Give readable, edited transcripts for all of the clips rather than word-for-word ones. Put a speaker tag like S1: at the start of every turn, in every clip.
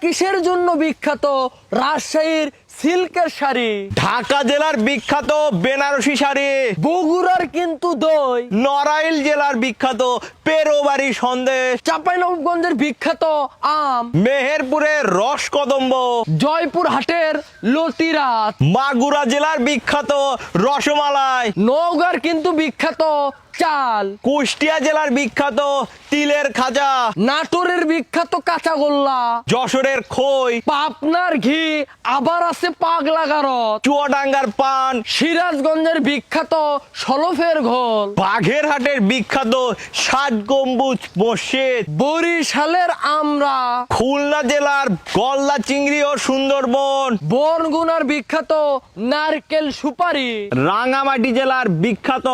S1: কিসের জন্য বিখ্যাত? রাজশাহীর সিল্কের শাড়ি।
S2: ঢাকা জেলার বিখ্যাত বেনারসি শাড়ি।
S1: বগুড়ার কিন্তু দই।
S2: নড়াইল জেলার বিখ্যাত পেরোবাড়ি সন্দেশ।
S1: চাঁপাইনবাবগঞ্জের বিখ্যাত আম।
S2: মেহেরপুরের রসকদম্ব।
S1: জয়পুর হাটের লতিরাত।
S2: মাগুরা জেলার বিখ্যাত রসমালাই।
S1: নওগাঁর কিন্তু বিখ্যাত চাল।
S2: কুষ্টিয়া জেলার বিখ্যাত তিলের খাজা।
S1: নাটোরের বিখ্যাত কাঁচাগোল্লা।
S2: যশোরের খই।
S1: পাবনার ঘি। আবার আছে পাগলা গারদ।
S2: চুয়াডাঙ্গার পান।
S1: সিরাজগঞ্জের বিখ্যাত সলফের ঘোল।
S2: বাঘেরহাটের বিখ্যাত 7 গম্বুজ মসজিদ।
S1: বরিশালের আমরা।
S2: খুলনা জেলার গলদা চিংড়ি ও সুন্দরবন।
S1: বরগুনার বিখ্যাত নারকেল সুপারি।
S2: রাঙামাটি জেলার বিখ্যাত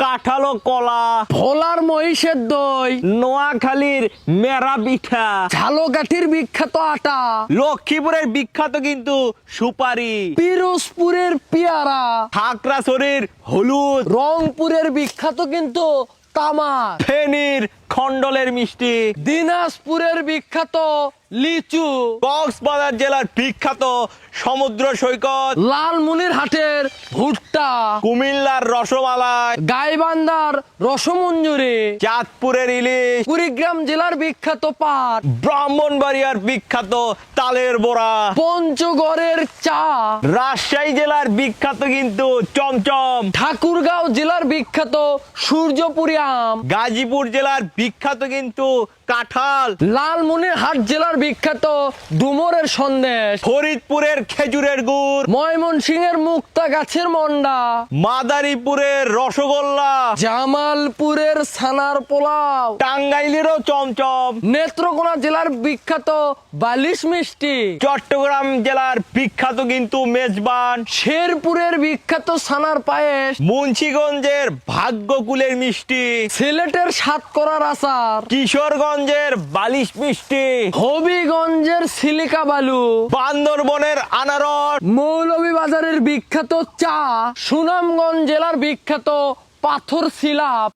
S2: কাঁঠাল ও কলা।
S1: ভোলার মহিষের দই।
S2: নোয়াখালীর মেরা পিঠা।
S1: ঝালকাঠির বিখ্যাত আটা।
S2: লক্ষ্মীপুরের বিখ্যাত কিন্তু সুপারি।
S1: পিরোজপুরের পেয়ারা।
S2: খাগড়াছড়ির হলুদ।
S1: রংপুরের বিখ্যাত কিন্তু তামাক।
S2: ফেনীর খন্ডলের মিষ্টি।
S1: দিনাজপুরের বিখ্যাত লিচু।
S2: কক্সবাজার জেলার বিখ্যাত সমুদ্র সৈকত।
S1: লালমনিরহাটের ভুট্টা।
S2: কুমিল্লার রসমালাই।
S1: গাইবান্ধার রসমঞ্জুরি।
S2: চাঁদপুরের ইলিশ।
S1: কুড়িগ্রাম জেলার বিখ্যাত পাট।
S2: ব্রাহ্মণবাড়িয়ার বিখ্যাত তালের বড়া।
S1: পঞ্চগড়ের চা।
S2: রাজশাহী জেলার বিখ্যাত কিন্তু চমচম।
S1: ঠাকুরগাঁও জেলার বিখ্যাত সূর্যপুরি আম।
S2: গাজীপুর জেলার বিখ্যাত কিন্তু কাঁঠাল।
S1: লালমনিরহাট জেলার বিখ্যাত ডুমুরের সন্দেশ।
S2: ফরিদপুরের খেজুরের গুড়।
S1: ময়মনসিংহের মুক্তা গাছের মন্ডা।
S2: মাদারীপুরের রসগোল্লা।
S1: জামালপুরের ছানার পোলাও।
S2: টাঙ্গাইলেরও চমচম।
S1: নেত্রকোনা জেলার বিখ্যাত বালিশ মিষ্টি।
S2: চট্টগ্রাম জেলার বিখ্যাত কিন্তু মেজবান।
S1: শেরপুরের বিখ্যাত ছানার পায়েস।
S2: মুন্সিগঞ্জের ভাগ্যকুলের মিষ্টি।
S1: সিলেটের সাতকরার আচার।
S2: কিশোরগঞ্জের বালিশ মিষ্টি।
S1: হবিগঞ্জের সিলিকা বালু।
S2: বান্দরবনের আনারস।
S1: মৌলভীবাজারের বিখ্যাত চা। সুনামগঞ্জ জেলার বিখ্যাত পাথর সিলাপ।